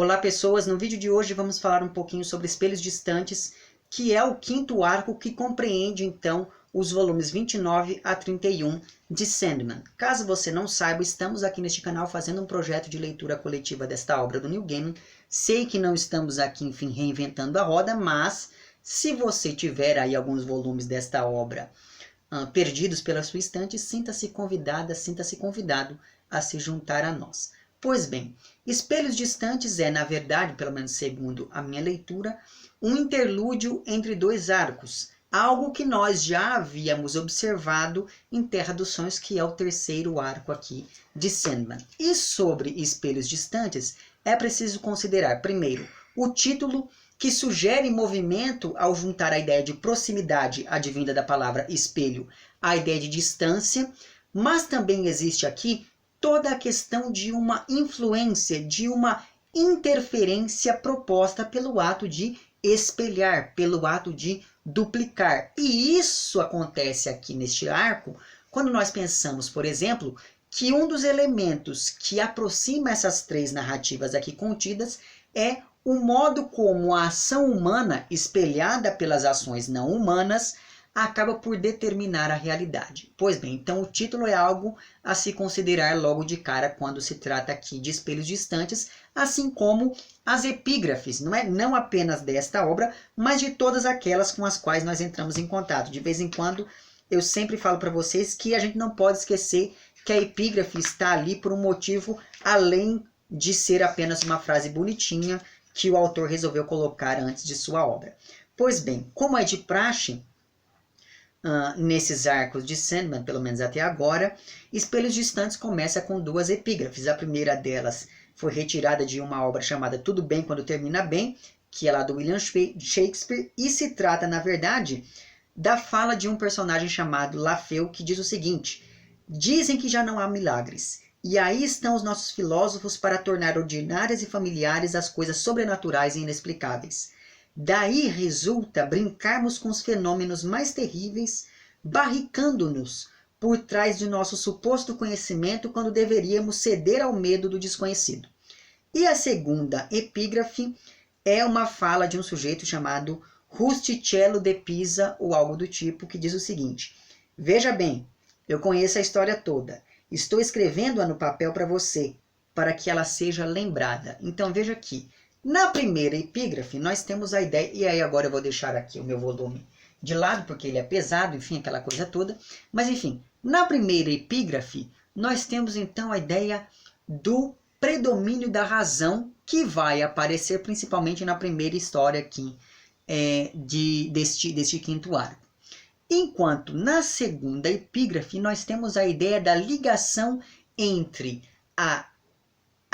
Olá pessoas, no vídeo de hoje vamos falar um pouquinho sobre Espelhos Distantes, que é o quinto arco que compreende então os volumes 29 a 31 de Sandman. Caso você não saiba, estamos aqui neste canal fazendo um projeto de leitura coletiva desta obra do Neil Gaiman. Sei que não estamos aqui, enfim, reinventando a roda, mas se você tiver aí alguns volumes desta obra perdidos pela sua estante, sinta-se convidada, sinta-se convidado a se juntar a nós. Pois bem, Espelhos Distantes é, na verdade, pelo menos segundo a minha leitura, um interlúdio entre dois arcos, algo que nós já havíamos observado em Terra dos Sonhos, que é o terceiro arco aqui de Sandman. E sobre Espelhos Distantes, é preciso considerar, primeiro, o título, que sugere movimento ao juntar a ideia de proximidade, advinda da palavra espelho, à ideia de distância, mas também existe aqui toda a questão de uma influência, de uma interferência proposta pelo ato de espelhar, pelo ato de duplicar. E isso acontece aqui neste arco quando nós pensamos, por exemplo, que um dos elementos que aproxima essas três narrativas aqui contidas é o modo como a ação humana, espelhada pelas ações não humanas, acaba por determinar a realidade. Pois bem, então o título é algo a se considerar logo de cara quando se trata aqui de Espelhos Distantes, assim como as epígrafes, não apenas desta obra, mas de todas aquelas com as quais nós entramos em contato. De vez em quando, eu sempre falo para vocês que a gente não pode esquecer que a epígrafe está ali por um motivo além de ser apenas uma frase bonitinha que o autor resolveu colocar antes de sua obra. Pois bem, como é de praxe, nesses arcos de Sandman, pelo menos até agora, Espelhos Distantes começa com duas epígrafes. A primeira delas foi retirada de uma obra chamada Tudo Bem Quando Termina Bem, que é lá do William Shakespeare, e se trata, na verdade, da fala de um personagem chamado Lafeu, que diz o seguinte: dizem que já não há milagres, e aí estão os nossos filósofos para tornar ordinárias e familiares as coisas sobrenaturais e inexplicáveis. Daí resulta brincarmos com os fenômenos mais terríveis, barricando-nos por trás de nosso suposto conhecimento quando deveríamos ceder ao medo do desconhecido. E a segunda epígrafe é uma fala de um sujeito chamado Rustichello de Pisa, ou algo do tipo, que diz o seguinte: veja bem, eu conheço a história toda, estou escrevendo-a no papel para você, para que ela seja lembrada. Então veja aqui, na primeira epígrafe, nós temos a ideia, e aí agora eu vou deixar aqui o meu volume de lado, porque ele é pesado, enfim, aquela coisa toda. Mas enfim, na primeira epígrafe, nós temos então a ideia do predomínio da razão, que vai aparecer principalmente na primeira história aqui deste quinto arco. Enquanto na segunda epígrafe, nós temos a ideia da ligação entre a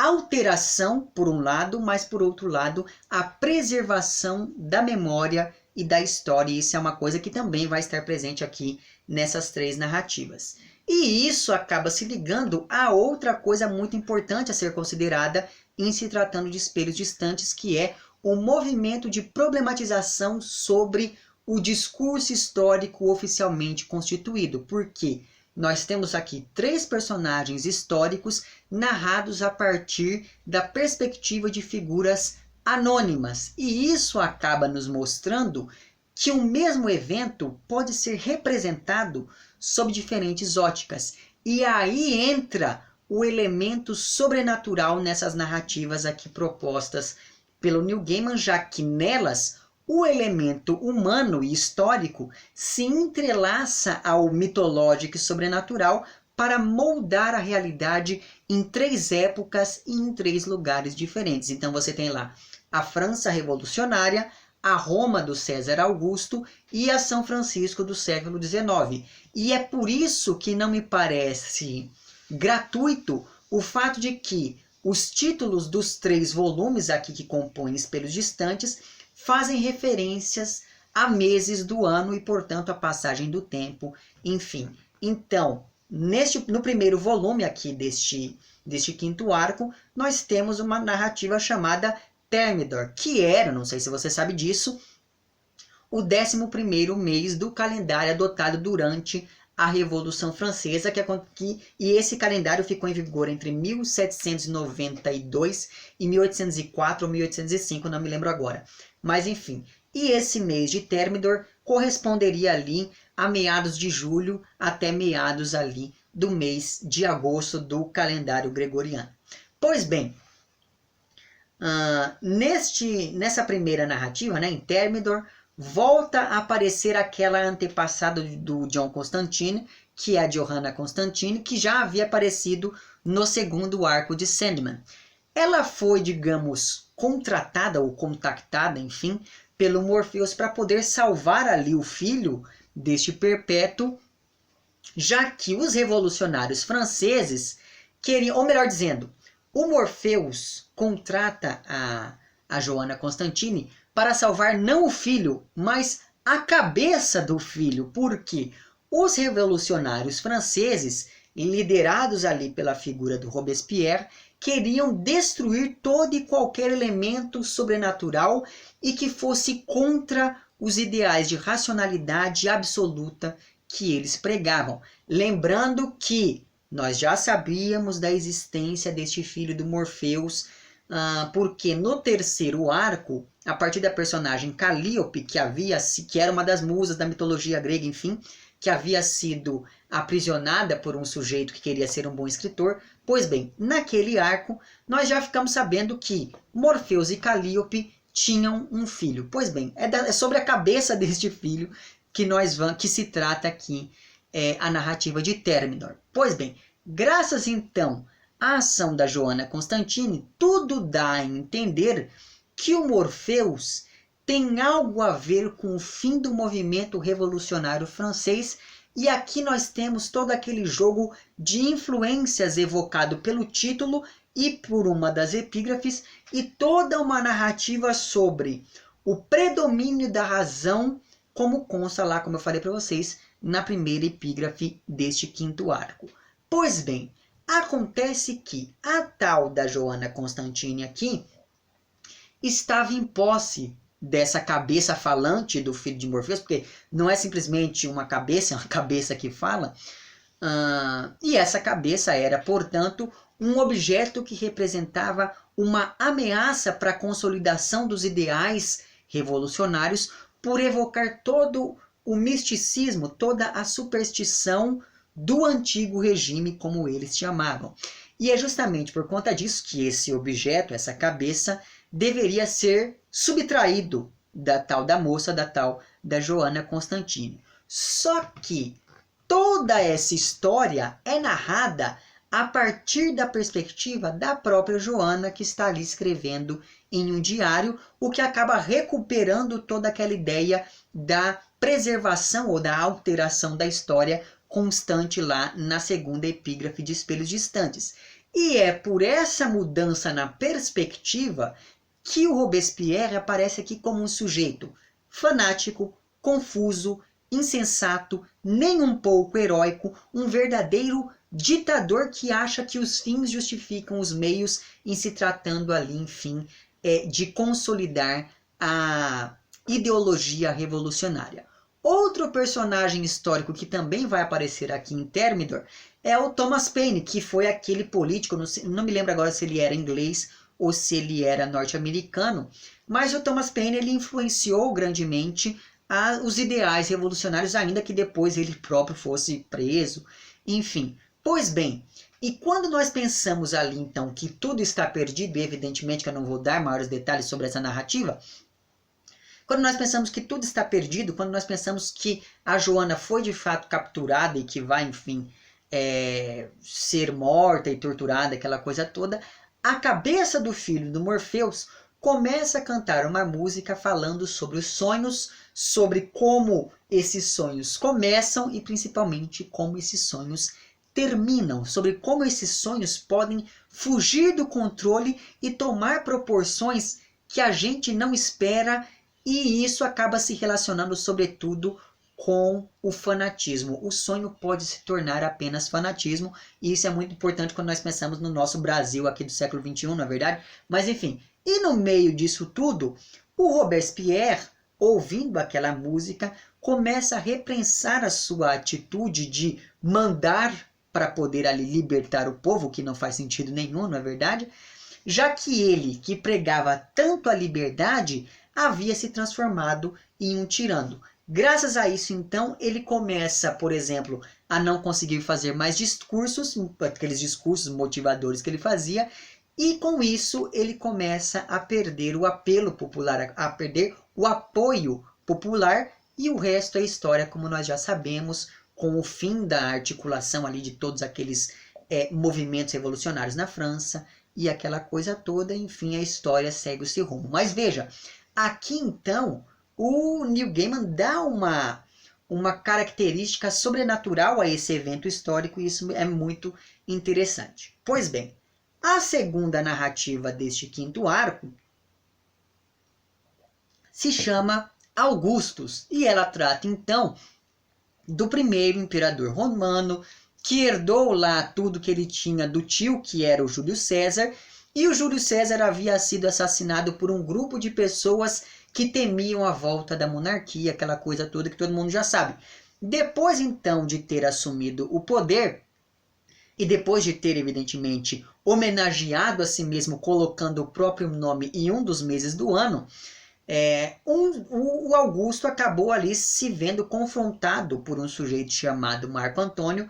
alteração, por um lado, mas por outro lado, a preservação da memória e da história. E isso é uma coisa que também vai estar presente aqui nessas três narrativas. E isso acaba se ligando a outra coisa muito importante a ser considerada em se tratando de Espelhos Distantes, que é o movimento de problematização sobre o discurso histórico oficialmente constituído. Por quê? Nós temos aqui três personagens históricos narrados a partir da perspectiva de figuras anônimas. E isso acaba nos mostrando que o mesmo evento pode ser representado sob diferentes óticas. E aí entra o elemento sobrenatural nessas narrativas aqui propostas pelo Neil Gaiman, já que nelas o elemento humano e histórico se entrelaça ao mitológico e sobrenatural para moldar a realidade em três épocas e em três lugares diferentes. Então você tem lá a França revolucionária, a Roma do César Augusto e a São Francisco do século XIX. E é por isso que não me parece gratuito o fato de que os títulos dos três volumes aqui que compõem Espelhos Distantes fazem referências a meses do ano e, portanto, a passagem do tempo, enfim. Então, no primeiro volume aqui deste quinto arco, nós temos uma narrativa chamada Thermidor, que era, não sei se você sabe disso, o 11º mês do calendário adotado durante a Revolução Francesa, e esse calendário ficou em vigor entre 1792 e 1804 ou 1805, não me lembro agora. Mas enfim, e esse mês de Thermidor corresponderia ali a meados de julho até meados ali do mês de agosto do calendário gregoriano. Pois bem, nessa primeira narrativa, né, em Thermidor, volta a aparecer aquela antepassada do John Constantine, que é a Johanna Constantine, que já havia aparecido no segundo arco de Sandman. Ela foi, digamos, contratada ou contactada, enfim, pelo Morpheus para poder salvar ali o filho deste Perpétuo, já que os revolucionários franceses queriam, ou melhor dizendo, o Morpheus contrata a Johanna Constantine para salvar não o filho, mas a cabeça do filho, porque os revolucionários franceses, liderados ali pela figura do Robespierre, queriam destruir todo e qualquer elemento sobrenatural e que fosse contra os ideais de racionalidade absoluta que eles pregavam. Lembrando que nós já sabíamos da existência deste filho do Morpheus, porque no terceiro arco, a partir da personagem Calliope, que era uma das musas da mitologia grega, enfim, que havia sido aprisionada por um sujeito que queria ser um bom escritor. Pois bem, naquele arco, nós já ficamos sabendo que Morpheus e Calliope tinham um filho. Pois bem, é sobre a cabeça deste filho que se trata aqui a narrativa de Thermidor. Pois bem, graças então à ação da Johanna Constantine, tudo dá a entender que o Morpheus tem algo a ver com o fim do movimento revolucionário francês, e aqui nós temos todo aquele jogo de influências evocado pelo título e por uma das epígrafes, e toda uma narrativa sobre o predomínio da razão, como consta lá, como eu falei para vocês, na primeira epígrafe deste quinto arco. Pois bem, acontece que a tal da Johanna Constantine aqui estava em posse dessa cabeça falante do filho de Morpheus, porque não é simplesmente uma cabeça, é uma cabeça que fala, e essa cabeça era, portanto, um objeto que representava uma ameaça para a consolidação dos ideais revolucionários, por evocar todo o misticismo, toda a superstição do antigo regime, como eles chamavam. E é justamente por conta disso que esse objeto, essa cabeça, deveria ser subtraído da tal da moça, da tal da Johanna Constantine. Só que toda essa história é narrada a partir da perspectiva da própria Johanna, que está ali escrevendo em um diário, o que acaba recuperando toda aquela ideia da preservação ou da alteração da história constante lá na segunda epígrafe de Espelhos Distantes. E é por essa mudança na perspectiva que o Robespierre aparece aqui como um sujeito fanático, confuso, insensato, nem um pouco heróico, um verdadeiro ditador que acha que os fins justificam os meios, em se tratando ali, enfim, de consolidar a ideologia revolucionária. Outro personagem histórico que também vai aparecer aqui em Thermidor é o Thomas Paine, que foi aquele político, não me lembro agora se ele era inglês ou se ele era norte-americano, mas o Thomas Paine ele influenciou grandemente os ideais revolucionários, ainda que depois ele próprio fosse preso, enfim. Pois bem, e quando nós pensamos ali então que tudo está perdido, e evidentemente que eu não vou dar maiores detalhes sobre essa narrativa, quando nós pensamos que tudo está perdido, quando nós pensamos que a Johanna foi de fato capturada e que vai, enfim, ser morta e torturada, aquela coisa toda, a cabeça do filho do Morpheus começa a cantar uma música falando sobre os sonhos, sobre como esses sonhos começam e principalmente como esses sonhos terminam, sobre como esses sonhos podem fugir do controle e tomar proporções que a gente não espera, e isso acaba se relacionando sobretudo com o fanatismo. O sonho pode se tornar apenas fanatismo, e isso é muito importante quando nós pensamos no nosso Brasil aqui do século XXI, não é verdade? Mas enfim, e no meio disso tudo, o Robespierre ouvindo aquela música, começa a repensar a sua atitude de mandar para poder ali libertar o povo, que não faz sentido nenhum, não é verdade? Já que ele, que pregava tanto a liberdade, havia se transformado em um tirano. Graças a isso, então, ele começa, por exemplo, a não conseguir fazer mais discursos, aqueles discursos motivadores que ele fazia, e com isso ele começa a perder o apelo popular, a perder o apoio popular, e o resto é história, como nós já sabemos, com o fim da articulação ali de todos aqueles movimentos revolucionários na França, e aquela coisa toda, enfim, a história segue o seu rumo. Mas veja, aqui então, o Neil Gaiman dá uma característica sobrenatural a esse evento histórico, e isso é muito interessante. Pois bem, a segunda narrativa deste quinto arco se chama Augustus, e ela trata então do primeiro imperador romano, que herdou lá tudo que ele tinha do tio, que era o Júlio César, e o Júlio César havia sido assassinado por um grupo de pessoas que temiam a volta da monarquia, aquela coisa toda que todo mundo já sabe. Depois então de ter assumido o poder, e depois de ter evidentemente homenageado a si mesmo, colocando o próprio nome em um dos meses do ano, o Augusto acabou ali se vendo confrontado por um sujeito chamado Marco Antônio,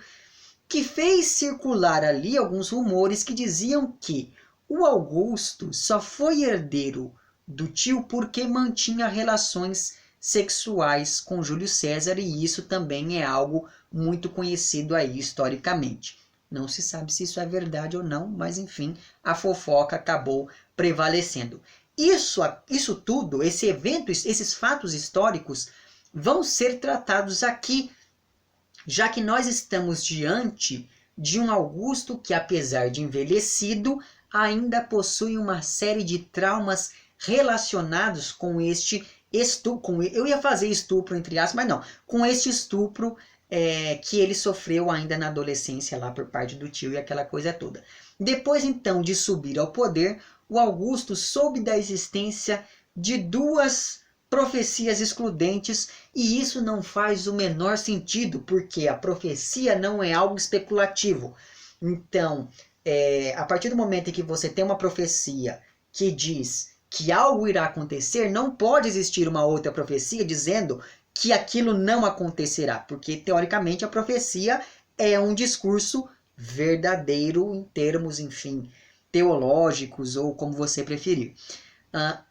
que fez circular ali alguns rumores que diziam que o Augusto só foi herdeiro do tio porque mantinha relações sexuais com Júlio César, e isso também é algo muito conhecido aí historicamente. Não se sabe se isso é verdade ou não, mas enfim, a fofoca acabou prevalecendo. Isso tudo, esse evento, esses fatos históricos vão ser tratados aqui, já que nós estamos diante de um Augusto que, apesar de envelhecido, ainda possui uma série de traumas relacionados com este estupro. Eu ia fazer estupro entre aspas, mas não. Com este estupro que ele sofreu ainda na adolescência lá por parte do tio e aquela coisa toda. Depois então de subir ao poder, o Augusto soube da existência de duas profecias excludentes, e isso não faz o menor sentido, porque a profecia não é algo especulativo. Então, a partir do momento em que você tem uma profecia que diz que algo irá acontecer, não pode existir uma outra profecia dizendo que aquilo não acontecerá, porque teoricamente a profecia é um discurso verdadeiro em termos, enfim, teológicos ou como você preferir.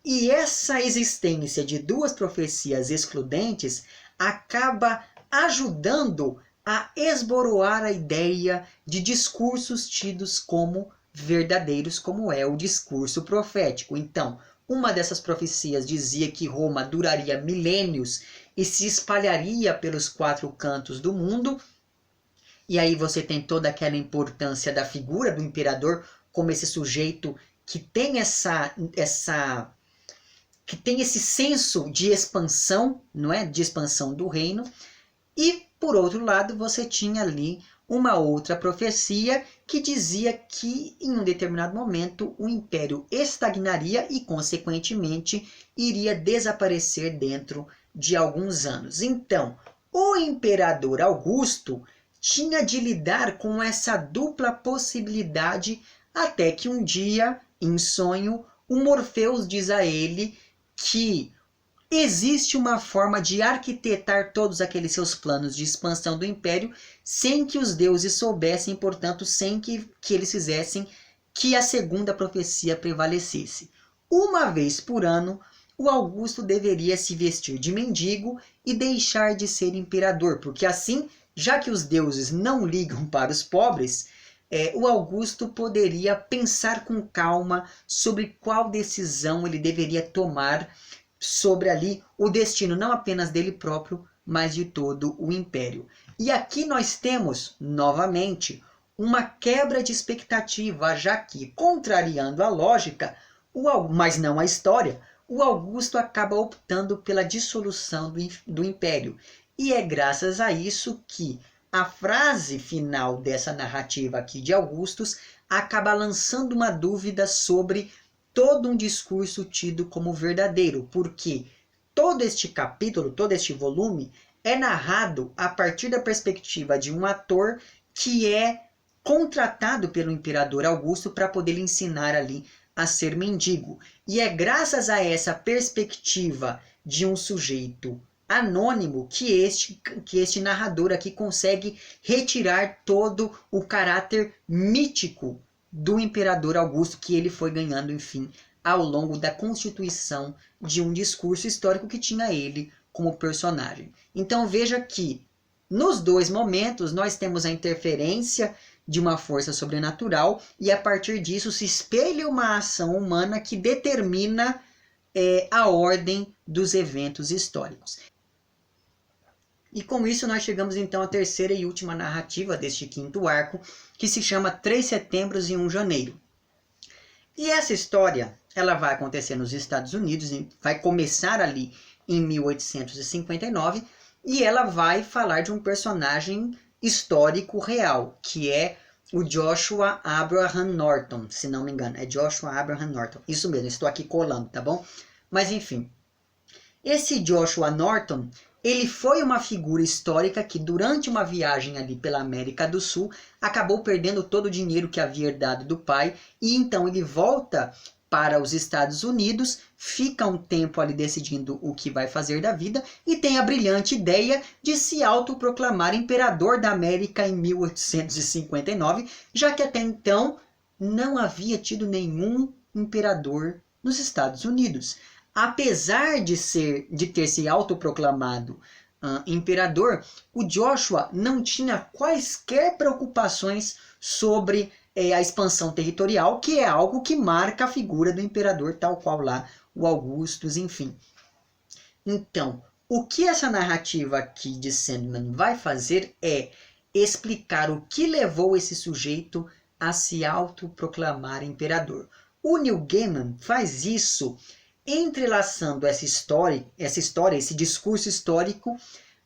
E essa existência de duas profecias excludentes acaba ajudando a esboroar a ideia de discursos tidos como verdadeiros, como é o discurso profético. Então, uma dessas profecias dizia que Roma duraria milênios e se espalharia pelos 4 cantos do mundo. E aí você tem toda aquela importância da figura do imperador como esse sujeito que tem que tem esse senso de expansão, não é? De expansão do reino. E por outro lado, você tinha ali uma outra profecia que dizia que em um determinado momento o império estagnaria e consequentemente iria desaparecer dentro de alguns anos. Então, o imperador Augusto tinha de lidar com essa dupla possibilidade, até que um dia, em sonho, o Morfeus diz a ele que existe uma forma de arquitetar todos aqueles seus planos de expansão do império sem que os deuses soubessem, portanto, sem que eles fizessem que a segunda profecia prevalecesse. Uma vez por ano, o Augusto deveria se vestir de mendigo e deixar de ser imperador, porque assim, já que os deuses não ligam para os pobres, o Augusto poderia pensar com calma sobre qual decisão ele deveria tomar sobre ali o destino não apenas dele próprio, mas de todo o império. E aqui nós temos, novamente, uma quebra de expectativa, já que, contrariando a lógica, mas não a história, o Augusto acaba optando pela dissolução do império. E é graças a isso que a frase final dessa narrativa aqui de Augustus acaba lançando uma dúvida sobre todo um discurso tido como verdadeiro, porque todo este capítulo, todo este volume, é narrado a partir da perspectiva de um ator que é contratado pelo imperador Augusto para poder lhe ensinar ali a ser mendigo. E é graças a essa perspectiva de um sujeito anônimo que este narrador aqui consegue retirar todo o caráter mítico do imperador Augusto que ele foi ganhando, enfim, ao longo da constituição de um discurso histórico que tinha ele como personagem. Então veja que nos dois momentos nós temos a interferência de uma força sobrenatural e a partir disso se espelha uma ação humana que determina a ordem dos eventos históricos. E com isso nós chegamos então à terceira e última narrativa deste quinto arco, que se chama 3 Setembros e 1 Janeiro. E essa história, ela vai acontecer nos Estados Unidos, vai começar ali em 1859, e ela vai falar de um personagem histórico real, que é o Joshua Abraham Norton, se não me engano, é Joshua Abraham Norton, isso mesmo, estou aqui colando, tá bom? Mas enfim, esse Joshua Norton, ele foi uma figura histórica que durante uma viagem ali pela América do Sul acabou perdendo todo o dinheiro que havia herdado do pai e então ele volta para os Estados Unidos, fica um tempo ali decidindo o que vai fazer da vida e tem a brilhante ideia de se autoproclamar imperador da América em 1859, já que até então não havia tido nenhum imperador nos Estados Unidos. Apesar de ter se autoproclamado imperador, o Joshua não tinha quaisquer preocupações sobre a expansão territorial, que é algo que marca a figura do imperador, tal qual lá o Augustus, enfim. Então, o que essa narrativa aqui de Sandman vai fazer é explicar o que levou esse sujeito a se autoproclamar imperador. O Neil Gaiman faz isso entrelaçando essa história, esse discurso histórico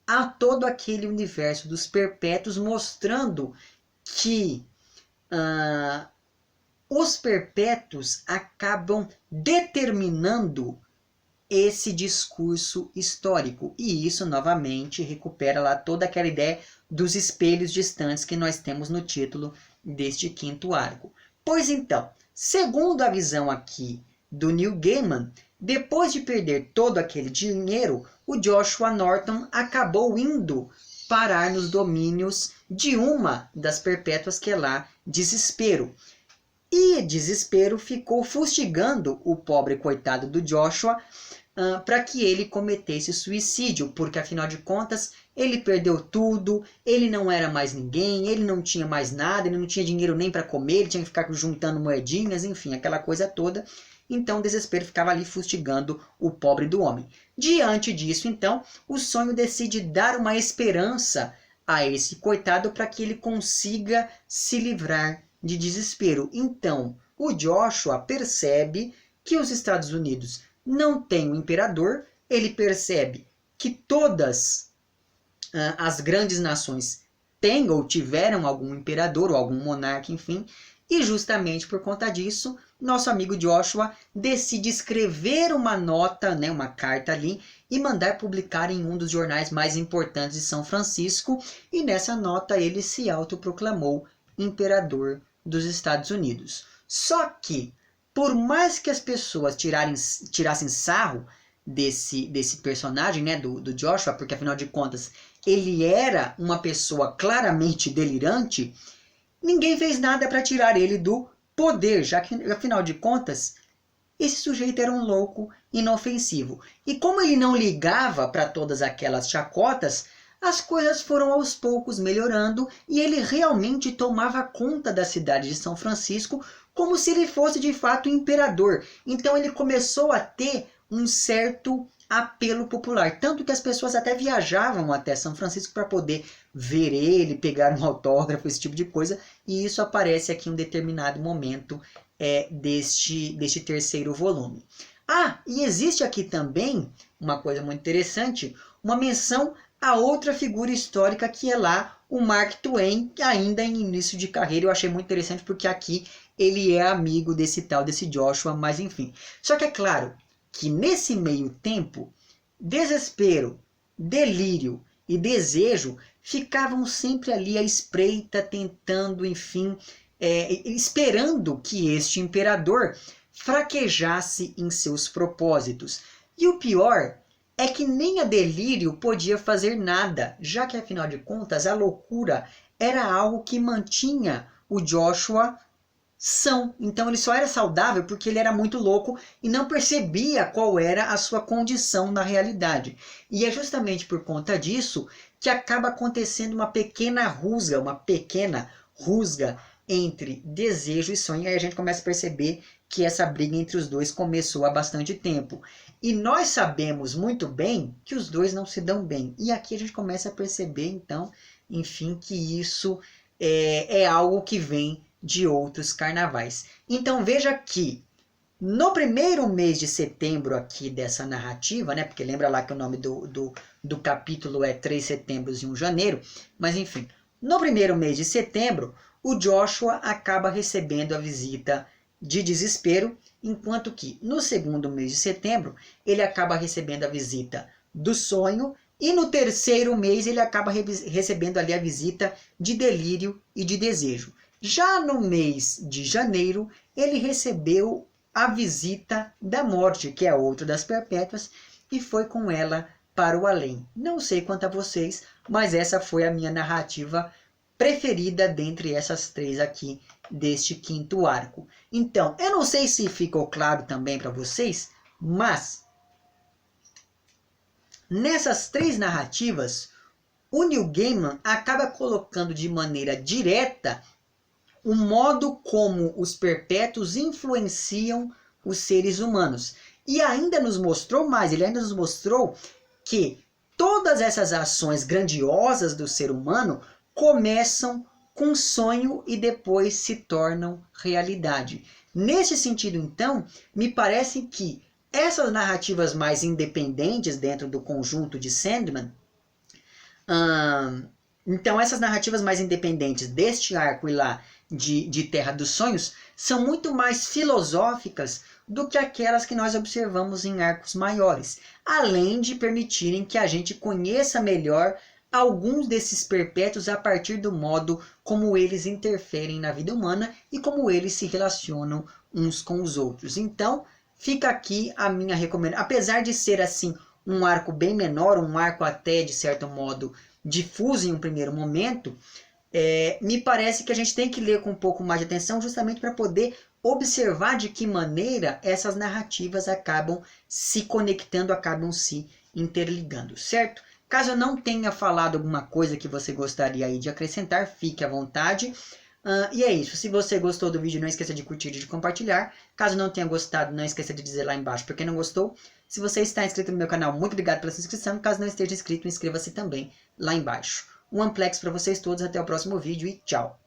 a todo aquele universo dos perpétuos, mostrando que os perpétuos acabam determinando esse discurso histórico. E isso, novamente, recupera lá toda aquela ideia dos espelhos distantes que nós temos no título deste quinto arco. Pois então, segundo a visão aqui do Neil Gaiman, depois de perder todo aquele dinheiro, o Joshua Norton acabou indo parar nos domínios de uma das perpétuas, que é lá Desespero. E Desespero ficou fustigando o pobre coitado do Joshua para que ele cometesse suicídio, porque afinal de contas ele perdeu tudo, ele não era mais ninguém, ele não tinha mais nada, ele não tinha dinheiro nem para comer, ele tinha que ficar juntando moedinhas, enfim, aquela coisa toda. Então o Desespero ficava ali fustigando o pobre do homem. Diante disso, então, o sonho decide dar uma esperança a esse coitado para que ele consiga se livrar de Desespero. Então, o Joshua percebe que os Estados Unidos não têm um imperador, ele percebe que todas as grandes nações têm ou tiveram algum imperador ou algum monarca, enfim, e justamente por conta disso, nosso amigo Joshua decide escrever uma nota, uma carta ali, e mandar publicar em um dos jornais mais importantes de São Francisco, e nessa nota ele se autoproclamou imperador dos Estados Unidos. Só que, por mais que as pessoas tirassem sarro desse personagem, do Joshua, porque afinal de contas ele era uma pessoa claramente delirante, ninguém fez nada para tirar ele do poder, já que afinal de contas esse sujeito era um louco inofensivo. E como ele não ligava para todas aquelas chacotas, as coisas foram aos poucos melhorando e ele realmente tomava conta da cidade de São Francisco como se ele fosse de fato o imperador. Então ele começou a ter um certo apelo popular, tanto que as pessoas até viajavam até São Francisco para poder ver ele, pegar um autógrafo, esse tipo de coisa, e isso aparece aqui em um determinado momento deste terceiro volume. E existe aqui também uma coisa muito interessante, uma menção a outra figura histórica que é lá o Mark Twain, que ainda em início de carreira eu achei muito interessante porque aqui ele é amigo desse Joshua, mas enfim. Só que é claro que nesse meio tempo desespero, delírio e desejo ficavam sempre ali à espreita, tentando, enfim, esperando que este imperador fraquejasse em seus propósitos. E o pior é que nem a Delírio podia fazer nada, já que afinal de contas a loucura era algo que mantinha o Joshua são. Então ele só era saudável porque ele era muito louco e não percebia qual era a sua condição na realidade. E é justamente por conta disso que acaba acontecendo uma pequena rusga entre desejo e sonho. E aí a gente começa a perceber que essa briga entre os dois começou há bastante tempo. E nós sabemos muito bem que os dois não se dão bem. E aqui a gente começa a perceber, então, enfim, que isso é algo que vem de outros carnavais. Então veja que no primeiro mês de setembro aqui dessa narrativa, né, porque lembra lá que o nome do capítulo é 3 setembros e 1 janeiro, mas enfim, no primeiro mês de setembro, o Joshua acaba recebendo a visita de desespero, enquanto que no segundo mês de setembro, ele acaba recebendo a visita do sonho, e no terceiro mês ele acaba recebendo ali a visita de delírio e de desejo. Já no mês de janeiro, ele recebeu a visita da morte, que é outra das perpétuas, e foi com ela para o além. Não sei quanto a vocês, mas essa foi a minha narrativa preferida dentre essas três aqui deste quinto arco. Então, eu não sei se ficou claro também para vocês, mas nessas três narrativas, o Neil Gaiman acaba colocando de maneira direta o modo como os perpétuos influenciam os seres humanos. E ainda nos mostrou mais, ele ainda nos mostrou que todas essas ações grandiosas do ser humano começam com sonho e depois se tornam realidade. Nesse sentido, então, me parece que essas narrativas mais independentes dentro do conjunto de Sandman, então essas narrativas mais independentes deste arco e lá de Terra dos Sonhos são muito mais filosóficas do que aquelas que nós observamos em arcos maiores, além de permitirem que a gente conheça melhor alguns desses perpétuos a partir do modo como eles interferem na vida humana e como eles se relacionam uns com os outros. Então, fica aqui a minha recomendação. Apesar de ser assim um arco bem menor, um arco até de certo modo difuso em um primeiro momento, me parece que a gente tem que ler com um pouco mais de atenção justamente para poder observar de que maneira essas narrativas acabam se conectando, acabam se interligando, certo? Caso eu não tenha falado alguma coisa que você gostaria aí de acrescentar, fique à vontade. E é isso. Se você gostou do vídeo, não esqueça de curtir e de compartilhar. Caso não tenha gostado, não esqueça de dizer lá embaixo por que não gostou. Se você está inscrito no meu canal, muito obrigado pela sua inscrição. Caso não esteja inscrito, inscreva-se também lá embaixo. Um amplex para vocês todos, até o próximo vídeo e tchau!